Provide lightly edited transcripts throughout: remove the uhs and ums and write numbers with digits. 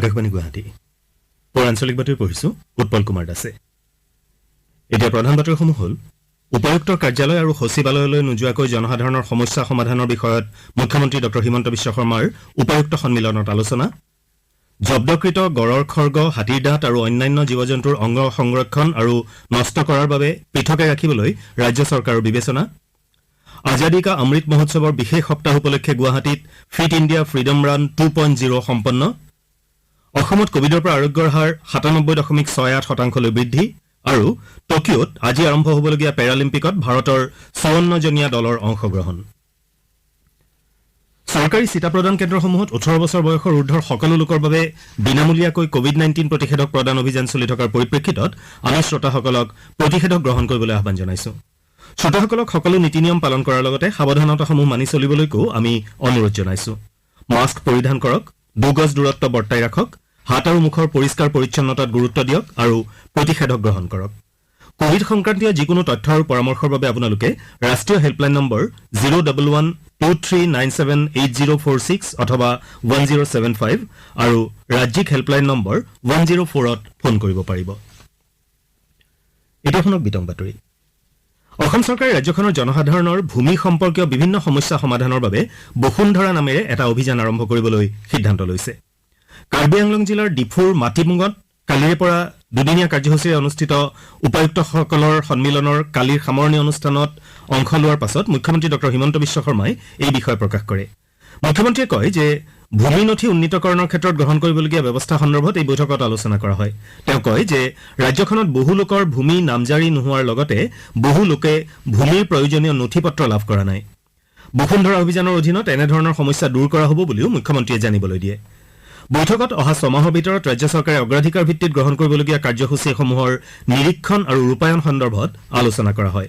আকাশবাণী গুৱাহাটী পৌৰাঞ্চলিক বাতৰি পঢ়িছো উৎপল কুমাৰ দাসে। এতিয়া প্ৰধান বাতৰিসমূহ হ'ল উপায়ুক্তৰ কাৰ্যালয় আৰু সচিবালয়লৈ নোযোৱাকৈ জনসাধাৰণৰ সমস্যা সমাধানৰ বিষয়ত মুখ্যমন্ত্ৰী ড হিমন্ত বিশ্ব শৰ্মাৰ উপায়ুক্ত সন্মিলনত আলোচনা। জব্দকৃত গড়ৰ খৰ্গ, হাতীৰ দাঁত আৰু অন্যান্য জীৱ জন্তুৰ অংগ সংৰক্ষণ আৰু নষ্ট কৰাৰ বাবে পৃথকে ৰাখিবলৈ ৰাজ্য চৰকাৰৰ বিবেচনা। আজাদী কা অমৃত মহোৎসৱৰ বিশেষ সপ্তাহ উপলক্ষে গুৱাহাটীত ফিট ইণ্ডিয়া ফ্ৰিডম ৰান 2.0 সম্পন্ন। অসমত কোভিডৰ পৰা আৰোগ্যৰ হাৰ 97.68% বৃদ্ধি আৰু টকিঅ'ত আজি আৰম্ভ হ'বলগীয়া পেৰালিম্পিকত ভাৰতৰ 54জনীয়া দলৰ অংশগ্ৰহণ। চৰকাৰী চিটা প্ৰদান কেন্দ্ৰসমূহত 18 বছৰ বয়সৰ ঊৰ্ধৰ সকলো লোকৰ বাবে বিনামূলীয়াকৈ কোভিড-19 প্ৰতিষেধক প্ৰদান অভিযান চলি থকাৰ পৰিপ্ৰেক্ষিতত আমি শ্ৰোতাসকলক প্ৰতিষেধক গ্ৰহণ কৰিবলৈ আহ্বান জনাইছো। শ্ৰোতাসকলক সকলো নীতি নিয়ম পালন কৰাৰ লগতে সাৱধানতাসমূহ মানি চলিবলৈকো আমি অনুৰোধ জনাইছো। মাস্ক পৰিধান কৰক, 2 গজ দূৰত্ব বৰ্তাই ৰাখক, হাত আৰু মুখৰ পৰিষ্কাৰ পৰিচ্ছন্নতাত গুৰুত্ব দিয়ক আৰু প্ৰতিষেধক গ্ৰহণ কৰক। কোভিড সংক্ৰান্তীয় যিকোনো তথ্য আৰু পৰামৰ্শৰ বাবে আপোনালোকে ৰাষ্ট্ৰীয় হেল্পলাইন নম্বৰ 01123978046 অথবা 1075 আৰু ৰাজ্যিক হেল্পলাইন নম্বৰ 104ত ফোন কৰিব পাৰিব। এতিয়া শুনক বিতং বাতৰি। অসম চৰকাৰে ৰাজ্যখনৰ জনসাধাৰণৰ ভূমি সম্পৰ্কীয় বিভিন্ন সমস্যা সমাধানৰ বাবে বসুন্ধৰা নামেৰে এটা অভিযান আৰম্ভ কৰিবলৈ সিদ্ধান্ত লৈছে। কাৰ্বি আংলং জিলাৰ ডিফুৰ মাটিমুঙত কালিৰে পৰা দুদিনীয়া কাৰ্যসূচীৰে অনুষ্ঠিত উপায়ুক্তসকলৰ সন্মিলনৰ কালিৰ সামৰণি অনুষ্ঠানত অংশ লোৱাৰ পাছত মুখ্যমন্ত্ৰী ড হিমন্ত বিশ্ব শৰ্মাই এই বিষয়ে প্ৰকাশ কৰে। মুখ্যমন্ত্ৰীয়ে কয় যে ভূমি নথি উন্নীতকৰণৰ ক্ষেত্ৰত গ্ৰহণ কৰিবলগীয়া ব্যৱস্থা সন্দৰ্ভত এই বৈঠকত আলোচনা কৰা হয়। তেওঁ কয় যে ৰাজ্যখনত বহু লোকৰ ভূমি নামজাৰি নোহোৱাৰ লগতে বহু লোকে ভূমিৰ প্ৰয়োজনীয় নথি পত্ৰ লাভ কৰা নাই। বসুন্ধৰা অভিযানৰ অধীনত এনেধৰণৰ সমস্যা দূৰ কৰা হ'ব বুলিও মুখ্যমন্ত্ৰীয়ে জানিবলৈ দিয়ে। বৈঠকত অহা 6 মাহৰ ভিতৰত ৰাজ্য চৰকাৰে অগ্ৰাধিকাৰ ভিত্তিত গ্ৰহণ কৰিবলগীয়া কাৰ্যসূচীসমূহৰ নিৰীক্ষণ আৰু ৰূপায়ণ সন্দৰ্ভত আলোচনা কৰা হয়।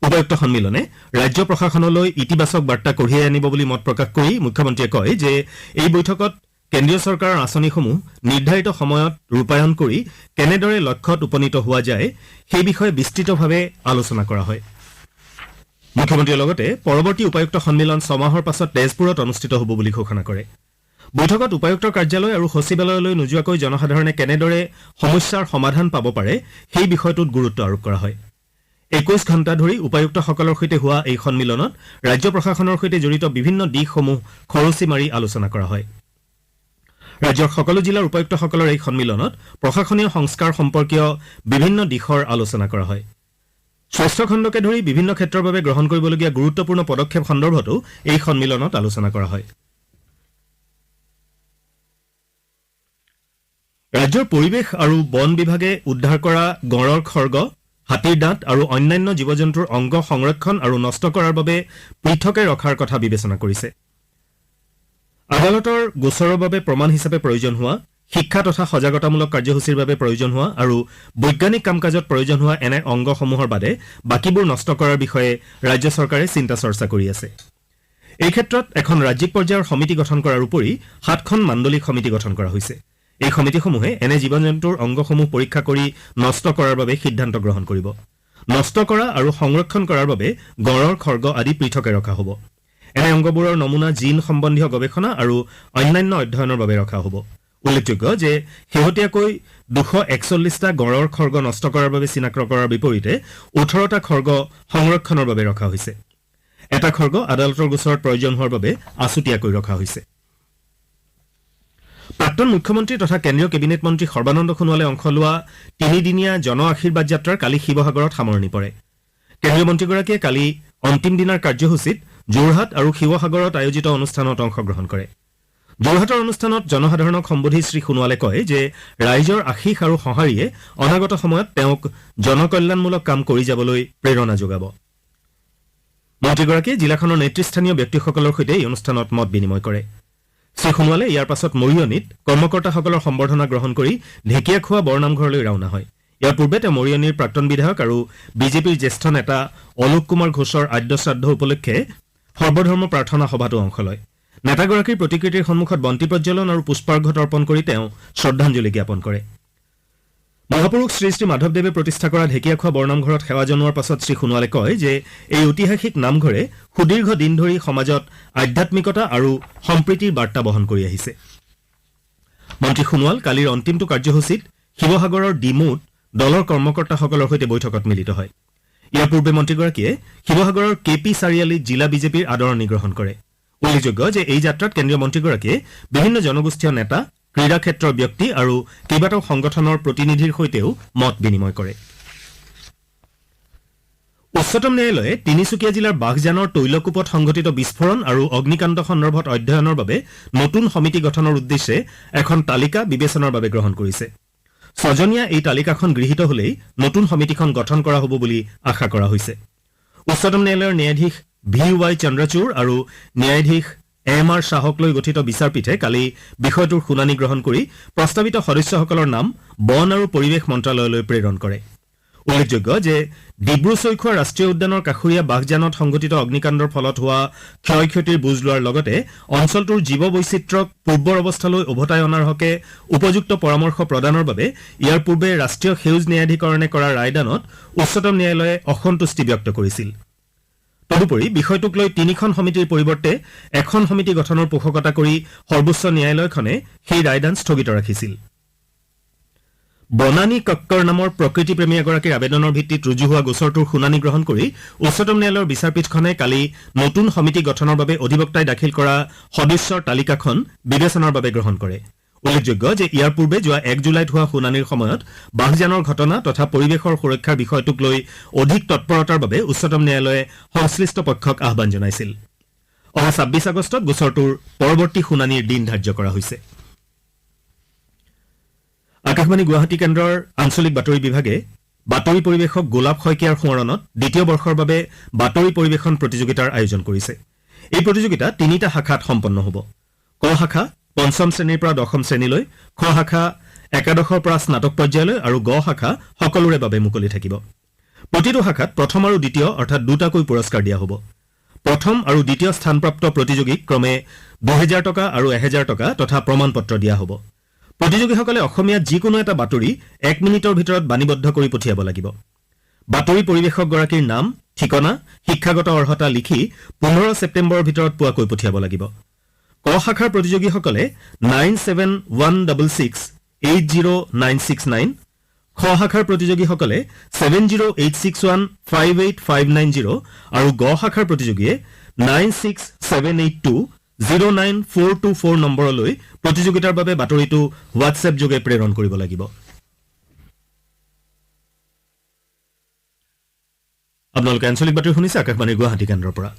উপায়ুক্ত সন্মিলনে ৰাজ্য প্ৰশাসনলৈ ইতিবাচক বাৰ্তা কঢ়িয়াই আনিব বুলি মত প্ৰকাশ কৰি মুখ্যমন্ত্ৰীয়ে কয় যে এই বৈঠকত কেন্দ্ৰীয় চৰকাৰৰ আঁচনিসমূহ নিৰ্ধাৰিত সময়ত ৰূপায়ণ কৰি কেনেদৰে লক্ষ্যত উপনীত হোৱা যায় সেই বিষয়ে বিস্তৃতভাৱে আলোচনা কৰা হয়। মুখ্যমন্ত্ৰীয়ে লগতে পৰৱৰ্তী উপায়ুক্ত সন্মিলন 6 মাহৰ পাছত তেজপুৰত অনুষ্ঠিত হ'ব বুলি ঘোষণা কৰে। বৈঠকত উপায়ুক্তৰ কাৰ্যালয় আৰু সচিবালয়লৈ নোযোৱাকৈ জনসাধাৰণে কেনেদৰে সমস্যাৰ সমাধান পাব পাৰে সেই বিষয়টোত গুৰুত্ব আৰোপ কৰা হয়। 21 ঘণ্টা ধৰি উপায়ুক্তসকলৰ সৈতে হোৱা এই সন্মিলনত ৰাজ্য প্ৰশাসনৰ সৈতে জড়িত বিভিন্ন দিশসমূহ খৰচি মাৰি আলোচনা কৰা হয়। ৰাজ্যৰ সকলো জিলাৰ উপায়ুক্তসকলৰ এই সন্মিলনত প্ৰশাসনীয় সংস্কাৰ সম্পৰ্কীয় বিভিন্ন দিশৰ আলোচনা কৰা হয়। স্বাস্থ্য খণ্ডকে ধৰি বিভিন্ন ক্ষেত্ৰৰ বাবে গ্ৰহণ কৰিবলগীয়া গুৰুত্বপূৰ্ণ পদক্ষেপ সন্দৰ্ভতো এই সন্মিলনত আলোচনা কৰা হয়। ৰাজ্যৰ পৰিৱেশ আৰু বন বিভাগে উদ্ধাৰ কৰা গড়ৰ খৰ্গ, হাতীৰ দাঁত আৰু অন্যান্য জীৱ জন্তুৰ অংগ সংৰক্ষণ আৰু নষ্ট কৰাৰ বাবে পৃথকে ৰখাৰ কথা বিবেচনা কৰিছে। আদালতৰ গোচৰৰ বাবে প্ৰমাণ হিচাপে প্ৰয়োজন হোৱা, শিক্ষা তথা সজাগতামূলক কাৰ্যসূচীৰ বাবে প্ৰয়োজন হোৱা আৰু বৈজ্ঞানিক কাম কাজত প্ৰয়োজন হোৱা এনে অংগসমূহৰ বাদে বাকীবোৰ নষ্ট কৰাৰ বিষয়ে ৰাজ্য চৰকাৰে চিন্তা চৰ্চা কৰি আছে। এই ক্ষেত্ৰত এখন ৰাজ্যিক পৰ্যায়ৰ সমিতি গঠন কৰাৰ উপৰি 7খন মাণ্ডলিক সমিতি গঠন কৰা হৈছে। এই সমিতিসমূহে এনে জীৱ জন্তুৰ অংগসমূহ পৰীক্ষা কৰি নষ্ট কৰাৰ বাবে সিদ্ধান্ত গ্ৰহণ কৰিব। নষ্ট কৰা আৰু সংৰক্ষণ কৰাৰ বাবে গড়ৰ খৰ্গ আদি পৃথকে ৰখা হ'ব। এনে অংগবোৰৰ নমুনা জিন সম্বন্ধীয় গৱেষণা আৰু অন্যান্য অধ্যয়নৰ বাবে ৰখা হ'ব। উল্লেখযোগ্য যে শেহতীয়াকৈ 241টা গড়ৰ খৰ্গ নষ্ট কৰাৰ বাবে চিনাক্ত কৰাৰ বিপৰীতে 18টা খৰ্গ সংৰক্ষণৰ বাবে ৰখা হৈছে। এটা খৰ্গ আদালতৰ গোচৰত প্ৰয়োজন হোৱাৰ বাবে আছুতীয়াকৈ ৰখা হৈছে। প্ৰাক্তন মুখ্যমন্ত্ৰী তথা কেন্দ্ৰীয় কেবিনেট মন্ত্ৰী সৰ্বানন্দ সোণোৱালে অংশ লোৱা 3দিনীয়া জন আশীৰ্বাদ যাত্ৰাৰ কালি শিৱসাগৰত সামৰণি পৰে। কেন্দ্ৰীয় মন্ত্ৰীগৰাকীয়ে কালি অন্তিম দিনাৰ কাৰ্যসূচীত যোৰহাট আৰু শিৱসাগৰত আয়োজিত অনুষ্ঠানত অংশগ্ৰহণ কৰে। যোৰহাটৰ অনুষ্ঠানত জনসাধাৰণক সম্বোধি শ্ৰী সোণোৱালে কয় যে ৰাইজৰ আশীষ আৰু সঁহাৰিয়ে অনাগত সময়ত তেওঁক জনকল্যাণমূলক কাম কৰি যাবলৈ প্ৰেৰণা যোগাব। মন্ত্ৰীগৰাকীয়ে জিলাখনৰ নেতৃস্থানীয় ব্যক্তিসকলৰ সৈতে এই অনুষ্ঠানত মত বিনিময় কৰে। শ্ৰী সোণোৱালে ইয়াৰ পাছত মৰিয়নীত কৰ্মকৰ্তাসকলৰ সম্বৰ্ধনা গ্ৰহণ কৰি ঢেকীয়াখোৱা বৰনামঘৰলৈ ৰাওনা হয়। ইয়াৰ পূৰ্বে তেওঁ মৰিয়নীৰ প্ৰাক্তন বিধায়ক আৰু বিজেপিৰ জ্যেষ্ঠ নেতা অলোক কুমাৰ ঘোষৰ আদ্য শ্ৰাদ্ধ উপলক্ষে সৰ্বধৰ্ম প্ৰাৰ্থনা সভাতো অংশ লয়। নেতাগৰাকীৰ প্ৰতিকৃতিৰ সন্মুখত বন্তি প্ৰজ্বলন আৰু পুষ্পাৰ্ঘ্য তৰ্পণ কৰি তেওঁ শ্ৰদ্ধাঞ্জলি জ্ঞাপন কৰে। মহাপুৰুষ শ্ৰী শ্ৰী মাধৱদেৱে প্ৰতিষ্ঠা কৰা ঢেকীয়াখোৱা বৰনামঘৰত সেৱা জনোৱাৰ পাছত শ্ৰী সোণোৱালে কয় যে এই ঐতিহাসিক নামঘৰে সুদীৰ্ঘ দিন ধৰি সমাজত আধ্যাত্মিকতা আৰু সম্প্ৰীতিৰ বাৰ্তা বহন কৰি আহিছে। মন্ত্ৰী সোণোৱাল কালিৰ অন্তিমটো কাৰ্যসূচীত শিৱসাগৰৰ ডিমুত দলৰ কৰ্মকৰ্তাসকলৰ সৈতে বৈঠকত মিলিত হয়। ইয়াৰ পূৰ্বে মন্ত্ৰীগৰাকীয়ে শিৱসাগৰৰ কে পি চাৰিআলিত জিলা বিজেপিৰ আদৰণি গ্ৰহণ কৰে। উল্লেখযোগ্য যে এই যাত্ৰাত কেন্দ্ৰীয় মন্ত্ৰীগৰাকীয়ে বিভিন্ন জনগোষ্ঠীয় নেতা, ক্ৰীড়া ক্ষেত্ৰৰ ব্যক্তি আৰু কেইবাটাও সংগঠনৰ প্ৰতিনিধিৰ সৈতেও মত বিনিময় কৰে। উচ্চতম ন্যায়ালয়ে তিনিচুকীয়া জিলাৰ বাঘজানৰ তৈলকূপত সংঘটিত বিস্ফোৰণ আৰু অগ্নিকাণ্ড সন্দৰ্ভত অধ্যয়নৰ বাবে নতুন সমিতি গঠনৰ উদ্দেশ্যে এখন তালিকা বিবেচনাৰ বাবে গ্ৰহণ কৰিছে। 6জনীয়া এই তালিকাখন গৃহীত হলেই নতুন সমিতিখন গঠন কৰা হ'ব বুলি আশা কৰা হৈছে। উচ্চতম ন্যায়ালয়ৰ ন্যায়াধীশ VY চন্দ্ৰচূড় আৰু ন্যায়াধীশ MR শ্বাহক লৈ গঠিত বিচাৰপীঠে কালি বিষয়টোৰ শুনানি গ্ৰহণ কৰি প্ৰস্তাৱিত সদস্যসকলৰ নাম বন আৰু পৰিৱেশ মন্ত্ৰালয়লৈ প্ৰেৰণ কৰে। উল্লেখযোগ্য যে ডিব্ৰু-চৈখোৱা ৰাষ্ট্ৰীয় উদ্যানৰ কাষৰীয়া বাঘজানত সংঘটিত অগ্নিকাণ্ডৰ ফলত হোৱা ক্ষয় ক্ষতিৰ বুজ লোৱাৰ লগতে অঞ্চলটোৰ জীৱ বৈচিত্ৰ্যক পূৰ্বৰ অৱস্থালৈ উভতাই অনাৰ হকে উপযুক্ত পৰামৰ্শ প্ৰদানৰ বাবে ইয়াৰ পূৰ্বে ৰাষ্ট্ৰীয় সেউজ ন্যায়াধিকৰণে কৰা ৰায়দানত উচ্চতম ন্যায়ালয়ে অসন্তুষ্টি ব্যক্ত কৰিছিল। তদুপৰি বিষয়টোক লৈ 3খন সমিতিৰ পৰিৱৰ্তে এখন সমিতি গঠনৰ পোষকতা কৰি সৰ্বোচ্চ ন্যায়ালয়খনে সেই ৰায়দান স্থগিত ৰাখিছিল। বনানী কক্কৰ নামৰ প্ৰকৃতিপ্ৰেমী এগৰাকীৰ আবেদনৰ ভিত্তিত ৰুজু হোৱা গোচৰটোৰ শুনানি গ্ৰহণ কৰি উচ্চতম ন্যায়ালয়ৰ বিচাৰপীঠখনে কালি নতুন সমিতি গঠনৰ বাবে অধিবক্তাই দাখিল কৰা সদস্যৰ তালিকাখন বিবেচনাৰ বাবে গ্ৰহণ কৰে। উল্লেখযোগ্য যে ইয়াৰ পূৰ্বে যোৱা 1 জুলাইত হোৱা শুনানিৰ সময়ত বাঘজানৰ ঘটনা তথা পৰিৱেশৰ সুৰক্ষাৰ বিষয়টোক লৈ অধিক তৎপৰতাৰ বাবে উচ্চতম ন্যায়ালয়ে সংশ্লিষ্ট পক্ষক আহ্বান জনাইছিল। অহা 26 আগষ্টত গোচৰটোৰ পৰৱৰ্তী শুনানিৰ দিন ধাৰ্য কৰা হৈছে। আকাশবাণী গুৱাহাটী কেন্দ্ৰৰ আঞ্চলিক বাতৰি বিভাগে বাতৰি পৰিৱেশক গোলাপ শইকীয়াৰ সোঁৱৰণত দ্বিতীয় বৰ্ষৰ বাবে বাতৰি পৰিৱেশন প্ৰতিযোগিতাৰ আয়োজন কৰিছে। এই প্ৰতিযোগিতা 3টা শাখাত সম্পন্ন হ'ব। ক শাখা 5ম শ্ৰেণীৰ পৰা 10ম শ্ৰেণীলৈ, খ শাখা একাদশৰ পৰা স্নাতক পৰ্যায়লৈ আৰু গ শাখা সকলোৰে বাবে মুকলি থাকিব। প্ৰতিটো শাখাত প্ৰথম আৰু দ্বিতীয় অৰ্থাৎ দুটাকৈ পুৰস্কাৰ দিয়া হ'ব। প্ৰথম আৰু দ্বিতীয় স্থানপ্ৰাপ্ত প্ৰতিযোগীক ক্ৰমে 2000 টকা আৰু 1000 টকা তথা প্ৰমাণ পত্ৰ দিয়া হ'ব। প্ৰতিযোগীসকলে অসমীয়াত যিকোনো এটা বাতৰি 1 মিনিটৰ ভিতৰত বাণীবদ্ধ কৰি পঠিয়াব লাগিব। বাতৰি পৰিৱেশকগৰাকীৰ নাম, ঠিকনা, শিক্ষাগত অৰ্হতা লিখি 15 ছেপ্টেম্বৰৰ ভিতৰত পোৱাকৈ পঠিয়াব লাগিব। ক শাখাৰ প্ৰতিযোগীসকলে 9716680969, খ শাখাৰ প্ৰতিযোগীসকলে 7086158590 আৰু গ শাখাৰ প্ৰতিযোগীয়ে 9678209424 নম্বৰলৈ প্ৰতিযোগিতাৰ বাবে বাতৰিটো হোৱাটছএপ যোগে প্ৰেৰণ কৰিব লাগিব। আপোনালোকে আঞ্চলিক বাতৰি শুনিছে আকাশবাণীৰ গুৱাহাটী কেন্দ্ৰৰ পৰা।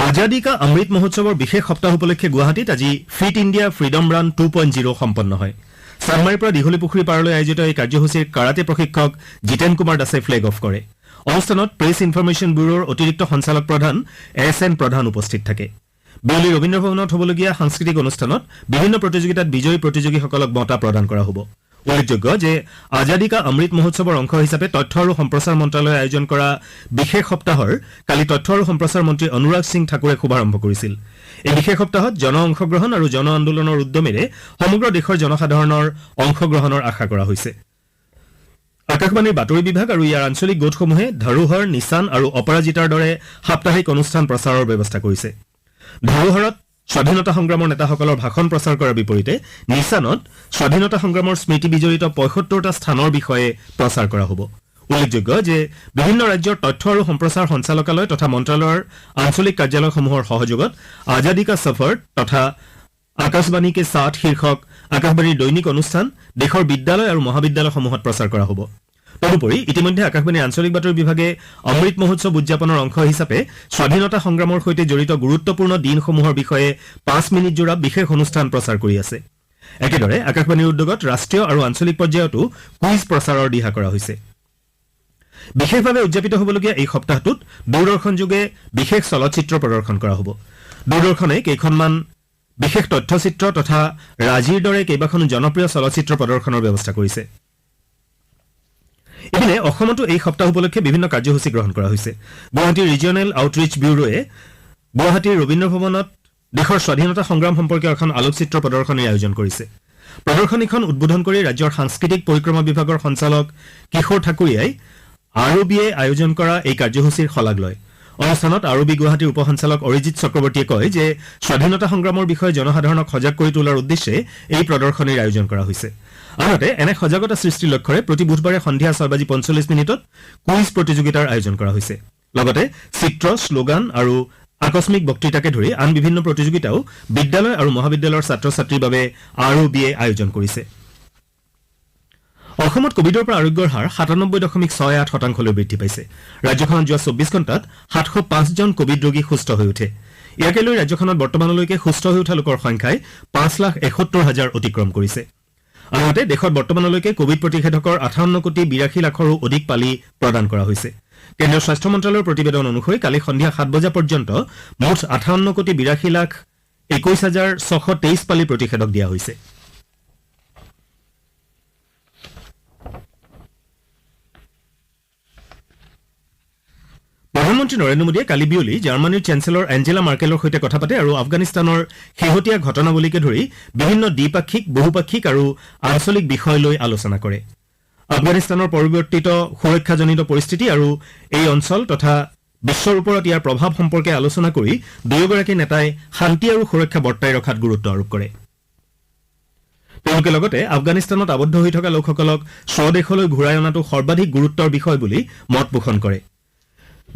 আজাদী কা অমৃত মহোৎসৱৰ বিশেষ সপ্তাহ উপলক্ষে গুৱাহাটীত আজি ফিট ইণ্ডিয়া ফ্ৰীডম ৰান 2.0 সম্পন্ন হয়। চানমাৰীৰ পৰা দীঘলীপুখুৰী পাৰলৈ আয়োজিত এই কাৰ্যসূচীৰ কাৰাটে প্ৰশিক্ষক জিতেন কুমাৰ দাসে ফ্লেগ অফ কৰে। অনুষ্ঠানত প্ৰেছ ইনফৰমেশ্যন ব্যুৰোৰ অতিৰিক্ত সঞ্চালক প্ৰধান SN প্ৰধান উপস্থিত থাকে। বিয়লি ৰবীন্দ্ৰ ভৱনত হ'বলগীয়া সাংস্কৃতিক অনুষ্ঠানত বিভিন্ন প্ৰতিযোগিতাত বিজয়ী প্ৰতিযোগীসকলক বঁটা প্ৰদান কৰা হ'ব। উল্লেখযোগ্য যে আজাদী কা অমৃত মহোৎসৱৰ অংশ হিচাপে তথ্য আৰু সম্প্ৰচাৰ মন্ত্ৰালয়ে আয়োজন কৰা বিশেষ সপ্তাহৰ কালি তথ্য আৰু সম্প্ৰচাৰ মন্ত্ৰী অনুৰাগ সিং ঠাকুৰে শুভাৰম্ভ কৰিছিল। এই বিশেষ সপ্তাহত জন অংশগ্ৰহণ আৰু জন আন্দোলনৰ উদ্যমেৰে সমগ্ৰ দেশৰ জনসাধাৰণৰ অংশগ্ৰহণৰ আশা কৰা হৈছে। আকাশবাণীৰ বাতৰি বিভাগ আৰু ইয়াৰ আঞ্চলিক গোটসমূহে ধৰোহৰ, নিচান আৰু অপৰাজিতাৰ দৰে সাপ্তাহিক অনুষ্ঠান প্ৰচাৰৰ ব্যৱস্থা কৰিছে। ধৰোহৰত স্বাধীনতা সংগ্ৰামৰ নেতাসকলৰ ভাষণ প্ৰচাৰ কৰাৰ বিপৰীতে নিচানত স্বাধীনতা সংগ্ৰামৰ স্মৃতি বিজড়িত 75টা স্থানৰ বিষয়ে প্ৰচাৰ কৰা হ'ব। উল্লেখযোগ্য যে বিভিন্ন ৰাজ্যৰ তথ্য আৰু সম্প্ৰচাৰ সঞ্চালকালয় তথা মন্ত্ৰালয়ৰ আঞ্চলিক কাৰ্যালয়সমূহৰ সহযোগত আজাদী কা সফৰ তথা আকাশবাণী কে সাথ শীৰ্ষক আকাশবাণীৰ দৈনিক অনুষ্ঠান দেশৰ বিদ্যালয় আৰু মহাবিদ্যালয়সমূহত প্ৰচাৰ কৰা হ'ব। তদুপৰি ইতিমধ্যে আকাশবাণীৰ আঞ্চলিক বাতৰি বিভাগে অমৃত মহোৎসৱ উদযাপনৰ অংশ হিচাপে স্বাধীনতা সংগ্ৰামৰ সৈতে জড়িত গুৰুত্বপূৰ্ণ দিনসমূহৰ বিষয়ে 5 মিনিট জোৰা বিশেষ অনুষ্ঠান প্ৰচাৰ কৰি আছে। একেদৰে আকাশবাণীৰ উদ্যোগত ৰাষ্ট্ৰীয় আৰু আঞ্চলিক পৰ্যায়তো কুইজ প্ৰচাৰৰ দিহা কৰা হৈছে। বিশেষভাৱে উদযাপিত হ'বলগীয়া এই সপ্তাহটোত দূৰদৰ্শন যোগে বিশেষ চলচ্চিত্ৰ প্ৰদৰ্শন কৰা হ'ব। দূৰদৰ্শনে কেইখনমান বিশেষ তথ্যচিত্ৰ তথা ৰাজীৰ দৰে কেইবাখনো জনপ্ৰিয় চলচ্চিত্ৰ প্ৰদৰ্শনৰ ব্যৱস্থা কৰিছে। ইপিনে অসমতো এই সপ্তাহ উপলক্ষে বিভিন্ন কাৰ্যসূচী গ্ৰহণ কৰা হৈছে। গুৱাহাটীৰ ৰিজিয়নেল আউটৰিচ ব্যুৰোৱে গুৱাহাটীৰ ৰবীন্দ্ৰ ভৱনত দেশৰ স্বাধীনতা সংগ্ৰাম সম্পৰ্কীয় এখন আলোকচিত্ৰ প্ৰদৰ্শনীৰ আয়োজন কৰিছে। প্ৰদৰ্শনীখন উদ্বোধন কৰি ৰাজ্যৰ সাংস্কৃতিক পৰিক্ৰমা বিভাগৰ সঞ্চালক কিশোৰ ঠাকুৰীয়াই ROBয়ে আয়োজন কৰা এই কাৰ্যসূচীৰ শলাগ লয়। অনুষ্ঠানত আৰবি গুৱাহাটীৰ উপ সঞ্চালক অৰিজিৎ চক্ৰৱৰ্তীয়ে কয় যে স্বাধীনতা সংগ্ৰামৰ বিষয়ে জনসাধাৰণক সজাগ কৰি তোলাৰ উদ্দেশ্যে এই প্ৰদৰ্শনীৰ আয়োজন কৰা হৈছে। আনহাতে এনে সজাগতা সৃষ্টিৰ লক্ষ্যৰে প্ৰতি বুধবাৰে সন্ধিয়া 6:45 কুইজ প্ৰতিযোগিতাৰ আয়োজন কৰা হৈছে। লগতে চিত্ৰ, শ্লোগান আৰু আকস্মিক বক্তৃতাকে ধৰি আন বিভিন্ন প্ৰতিযোগিতাও বিদ্যালয় আৰু মহাবিদ্যালয়ৰ ছাত্ৰ ছাত্ৰীৰ বাবে আৰবিয়ে আয়োজন কৰিছে। অসমত কোভিডৰ পৰা আৰোগ্যৰ হাৰ 97.68% বৃদ্ধি পাইছে। ৰাজ্যখনত যোৱা 24 ঘণ্টাত 705 জন কোভিড ৰোগী সুস্থ হৈ উঠে। ইয়াকে লৈ ৰাজ্যখনত বৰ্তমানলৈকে সুস্থ হৈ উঠা লোকৰ সংখ্যাই 5,71,000 অতিক্ৰম কৰিছে। আনহাতে দেশত বৰ্তমানলৈকে কোভিড প্ৰতিষেধকৰ 58,82,00,000ৰো অধিক পালি প্ৰদান কৰা হৈছে। কেন্দ্ৰীয় স্বাস্থ্য মন্ত্ৰালয়ৰ প্ৰতিবেদন অনুসৰি কালি সন্ধিয়া 7 বজা পৰ্যন্ত মুঠ 58,82,21,623 পালি প্ৰতিষেধক দিয়া হৈছে। প্ৰধানমন্ত্ৰী নৰেন্দ্ৰ মোদীয়ে কালি বিয়লি জাৰ্মানীৰ চেঞ্চেলৰ এঞ্জেলা মাৰ্কেলৰ সৈতে কথা পাতে আৰু আফগানিস্তানৰ শেহতীয়া ঘটনাৱলীকে ধৰি বিভিন্ন দ্বিপাক্ষিক, বহুপাক্ষিক আৰু আঞ্চলিক বিষয় লৈ আলোচনা কৰে। আফগানিস্তানৰ পৰিৱৰ্তিত সুৰক্ষাজনিত পৰিস্থিতি আৰু এই অঞ্চল তথা বিশ্বৰ ওপৰত ইয়াৰ প্ৰভাৱ সম্পৰ্কে আলোচনা কৰি দুয়োগৰাকী নেতাই শান্তি আৰু সুৰক্ষা বৰ্তাই ৰখাত গুৰুত্ব আৰোপ কৰে। তেওঁলোকে লগতে আফগানিস্তানত আবদ্ধ হৈ থকা লোকসকলক স্বদেশলৈ ঘূৰাই অনাটো সৰ্বাধিক গুৰুত্বৰ বিষয় বুলি মত পোষণ কৰে।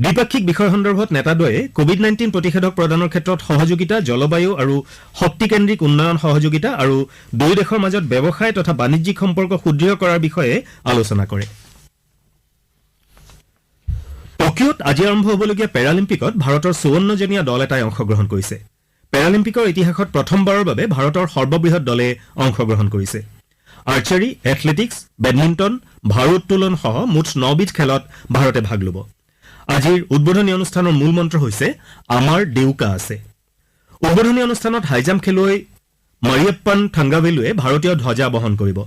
দ্বিপাক্ষিক বিষয় সন্দৰ্ভত নেতাদ্বয়ে কোভিড-19 প্ৰতিষেধক প্ৰদানৰ ক্ষেত্ৰত সহযোগিতা, জলবায়ু আৰু শক্তিকেন্দ্ৰিক উন্নয়ন সহযোগিতা আৰু দুয়ো দেশৰ মাজত ব্যৱসায় তথা বাণিজ্যিক সম্পৰ্ক সুদৃঢ় কৰাৰ বিষয়ে আলোচনা কৰে। টকিঅ'ত আজি আৰম্ভ হ'বলগীয়া পেৰালিম্পিকত ভাৰতৰ 54জনীয়া দল এটাই অংশগ্ৰহণ কৰিছে। পেৰালিম্পিকৰ ইতিহাসত প্ৰথমবাৰৰ বাবে ভাৰতৰ সৰ্ববৃহৎ দলে অংশগ্ৰহণ কৰিছে। আৰ্চাৰী, এথলেটিক্স, বেডমিণ্টন, ভাৰোত্তোলন সহ মুঠ 9 বিধ খেলত ভাৰতে ভাগ ল'ব। আজিৰ উদ্বোধনী অনুষ্ঠানৰ মূল মন্ত্ৰ হৈছে আমাৰ দেউকা আছে। উদ্বোধনী অনুষ্ঠানত হাইজাম্প খেলুৱৈ মাৰিয়াপ্পান থাংগাভেলুৱে ভাৰতীয় ধ্বজা বহন কৰিব।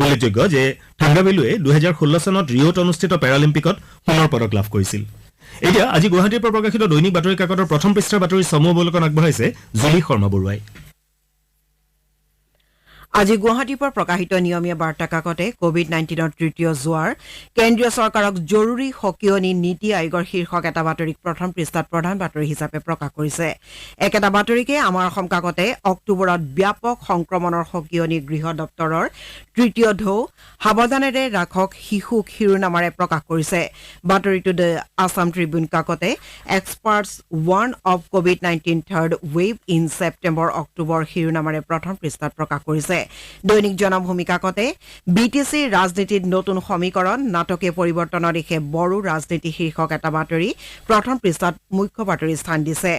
উল্লেখযোগ্য যে থাংগাভেলুৱে 2016 চনত ৰিঅ'ত অনুষ্ঠিত পেৰালিম্পিকত সোণৰ পদক লাভ কৰিছিল। এতিয়া আজি গুৱাহাটীৰ পৰা প্ৰকাশিত দৈনিক বাতৰি কাকতৰ প্ৰথম পৃষ্ঠাৰ বাতৰি চমু অৱলোকন আগবঢ়াইছে জুলি শৰ্মা বৰুৱাই। আজি গুৱাহাটীৰ পৰা প্ৰকাশিত নিয়মীয়া বাৰ্তা কাকতে কোভিড-19ৰ তৃতীয় জোৱাৰ, কেন্দ্ৰীয় চৰকাৰক জৰুৰী সকিয়নি, নীতি আয়োগৰ শীৰ্ষক এটা বাতৰিক প্ৰথম পৃষ্ঠাত প্ৰধান বাতৰি হিচাপে প্ৰকাশ কৰিছে। একেটা বাতৰিকে আমাৰ অসম কাকতে অক্টোবৰত ব্যাপক সংক্ৰমণৰ সকিয়নি, গৃহ দপ্তৰৰ তৃতীয় ঢৌ, সাৱধানেৰে ৰাখক শিশুক শিৰোনামাৰে প্ৰকাশ কৰিছে। বাতৰিটো দ্য আছাম ট্ৰিবিউন কাকতে এক্সপাৰ্টছ ৱাৰ্ন অৱ কোভিড-19 third wave in September October শিৰোনামাৰে প্ৰথম পৃষ্ঠাত প্ৰকাশ কৰিছে। দৈনিক জনভূমি কাকতে বিটিচিৰ ৰাজনীতিত নতুন সমীকৰণ, নাটকীয় পৰিৱৰ্তনৰ দিশে বড়ো ৰাজনীতি শীৰ্ষক এটা বাতৰি প্ৰথম পৃষ্ঠাত মুখ্য বাতৰি স্থান দিছে।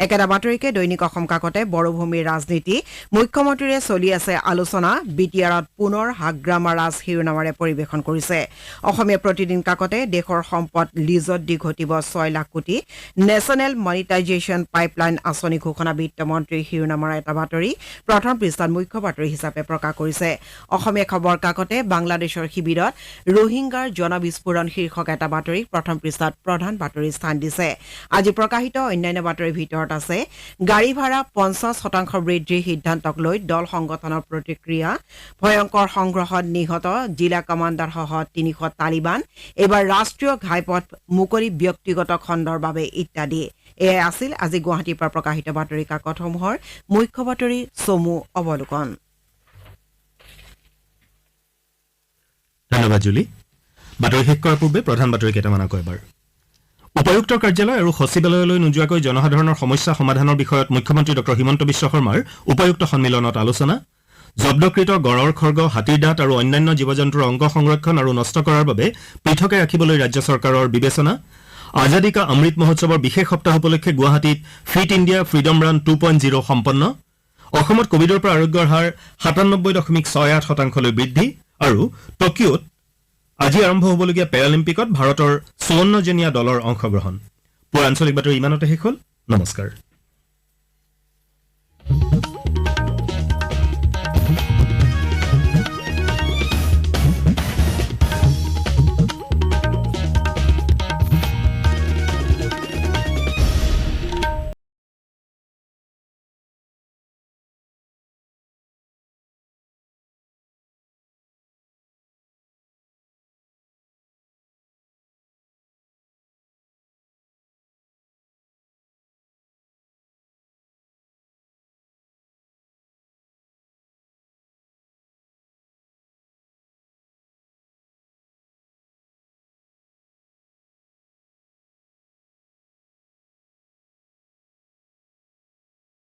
একেটা বাতৰিকে দৈনিক অসম কাকতে বড়োভূমিৰ ৰাজনীতি, মুখ্যমন্ত্ৰীৰে চলি আছে আলোচনা, বিটিআৰত পুনৰ হাগ্ৰামা ৰাজ শিৰোনামাৰে পৰিৱেশন কৰিছে। অসমীয়া প্ৰতিদিন কাকতে দেশৰ সম্পদ লিজত দি ঘটিব 6 লাখ কোটি, নেশ্যনেল মনিটাইজেশ্যন পাইপলাইন আঁচনি ঘোষণা, বিত্তমন্ত্ৰীৰ শিৰোনামাৰ এটা বাতৰি প্ৰথম পৃষ্ঠাত মুখ্য বাতৰি হিচাপে প্ৰকাশ কৰিছে। অসমীয়া খবৰ কাকতে বাংলাদেশৰ শিবিৰত ৰোহিংগাৰ জনবিস্ফোৰণ শীৰ্ষক এটা বাতৰি প্ৰথম পৃষ্ঠাত প্ৰধান বাতৰি স্থান দিছে। আজি প্ৰকাশিত অন্যান্য বাতৰিৰ ভিতৰত আছে গাড়ী ভাড়া 50% বৃদ্ধিৰ সিদ্ধান্তক লৈ দল সংগঠনৰ প্ৰতিক্ৰিয়া, ভয়ংকৰ সংঘৰ্ষত নিহত জিলা কমাণ্ডাৰসহ 300 তালিবান, এইবাৰ ৰাষ্ট্ৰীয় ঘাইপথ মুকলি ব্যক্তিগত খণ্ডৰ বাবে ইত্যাদি। এয়াই আছিল আজি গুৱাহাটীৰ পৰা প্ৰকাশিত বাতৰি কাকতসমূহৰ মুখ্য বাতৰি চমু অৱলোকন। ধন্যবাদ জুলি। বাতৰি শেষ কৰাৰ পূৰ্বে প্ৰধান বাতৰি কেইটামান আকৌ এবাৰ। উপায়ুক্তৰ কাৰ্যালয় আৰু সচিবালয়লৈ নোযোৱাকৈ জনসাধাৰণৰ সমস্যা সমাধানৰ বিষয়ত মুখ্যমন্ত্ৰী ডঃ হিমন্ত বিশ্ব শৰ্মাৰ উপায়ুক্ত সন্মিলনত আলোচনা। জব্দকৃত গঁড়ৰ খৰ্গ, হাতীৰ দাঁত আৰু অন্যান্য জীৱ জন্তুৰ অংগ সংৰক্ষণ আৰু নষ্ট কৰাৰ বাবে পৃথকে ৰাখিবলৈ ৰাজ্য চৰকাৰৰ বিবেচনা। আজাদী কা অমৃত মহোৎসৱৰ বিশেষ সপ্তাহ উপলক্ষে গুৱাহাটীত ফিট ইণ্ডিয়া ফ্ৰিডম ৰান 2.0 সম্পন্ন। অসমত কোভিডৰ পৰা আৰোগ্যৰ হাৰ 97.68% বৃদ্ধি। আৰু টকিঅ'ত আজি আৰম্ভ হ'বলগীয়া পেৰালিম্পিকত ভাৰতৰ 54জনীয়া দলৰ অংশগ্ৰহণ। পুৱা আঞ্চলিক বাতৰি ইমানতে শেষ হ'ল। নমস্কাৰ।